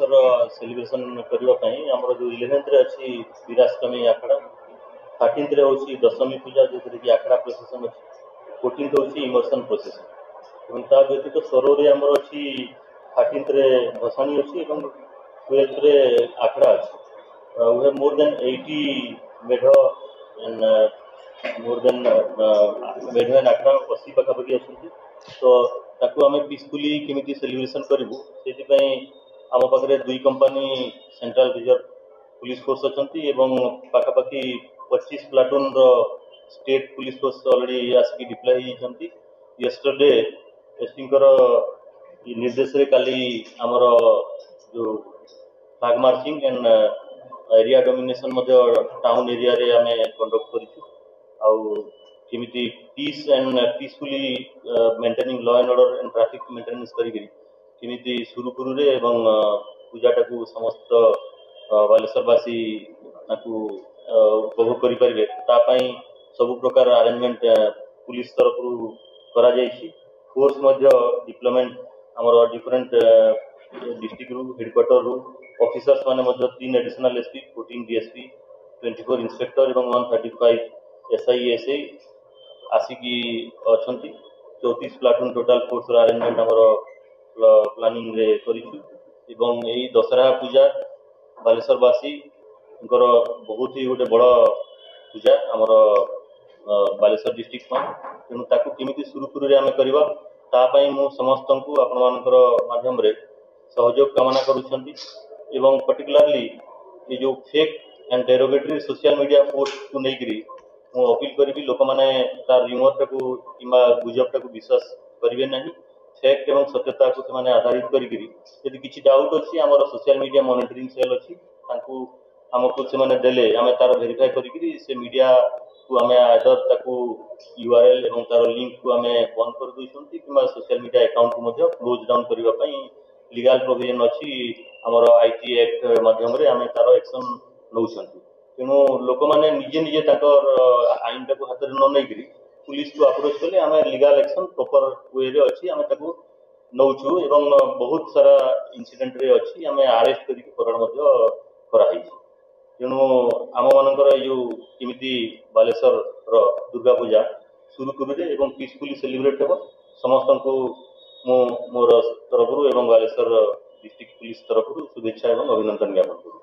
Baleshwar celebration करने आमर जो 11th अच्छी विरासकमी आखड़ा 13th हूँ दशमी पूजा जो कि आखड़ा प्रोसेसन अच्छी 14th हूँ इमर्सन प्रोसेसन ता व्यतीत सरोरे आमर अच्छी 13th भसाणी अच्छी 12th आखड़ा अच्छी वी हैव मोर देन 80 मेढ़ मोर देन मेढ़ एंड आखड़ा 80 पाखापाखि अच्छी तो ताकू आम पीसफुली केमी सेलिब्रेशन करूँ से आम पाखे 2 company central reserve police force अच्छा पाखापाखि 25 platoon state police force already आसिक डिप्लॉय होती येस्टरडे एसपीकर निर्देश काली आमर जो flag marching and area domination town area रे आमे कंडक्ट करूँ केमिति peace and peacefully maintaining law and order and traffic maintenance करिमिति सुरुखुरु रे एवं पूजाटा को समस्त बालेश्वरवासी उपभोग करें सब प्रकार अरेंजमेंट पुलिस तरफ करा फोर्स डिप्लॉयमेंट आमर डिफरेंट डिस्ट्रिक्ट रु हेडक्वार्टर रु ऑफिसर्स माने 3 एडिशनल एसपी 14 डीएसपी 24 इंस्पेक्टर और 135 एसआई एसआई आसिकी अच्छा 34 प्लाटून टोटाल फोर्स अरेंजमेंट आमर प्लानिंग रे करिछु यही दशहरा पूजा बालेश्वरवासी बहुत ही गोटे बड़ पूजा आमर बालेश्वर डिस्ट्रिक्ट में तेणु ताकू केमिति सुरुखुरु आम करवा मु समस्त को आपण मानकर माध्यम रे सहयोग कामना करुछंती एवं पर्टिकुलरली ये जो fake and derogatory social media post को लेकर मु अपील करी लोक मैंने तार रिमोट को किंबा गुजब को विश्वास करेंगे ना फैक्ट एवं सत्यता को से आधारित करी किसी डाउट अच्छी आम सोशल मीडिया मॉनिटरिंग सेल अच्छी आमको से देले आम तार वेरीफाई करी से मीडिया को आम आदर ताकू यूआरएल एवं तार लिंक को आम बंद कर दूसरी कि सोशल मीडिया अकाउंट को क्लोज डाउन करने लीगल प्रोविजन अच्छी आमर आईटी एक्ट माध्यम आम तार एक्शन नौ तेणु लोक मैंने निजे निजे आईन टाक हाथ में न नहीं पुलिस को अप्रोच कले आम लीगल एक्शन प्रॉपर वे रे अच्छी आम नौचु एवं बहुत सारा इंसिडेंट रे अच्छी आम अरेस्ट कराई तेणु आम मानकर जो केमिति बालेश्वर दुर्गा पूजा सुरुखुरु एवं पीसफुली सेलिब्रेट हो समस्त को मोर तरफ एवं बालेश्वर डिस्ट्रिक्ट पुलिस तरफ शुभेच्छा एवं अभिनंदन ज्ञापन करूँ।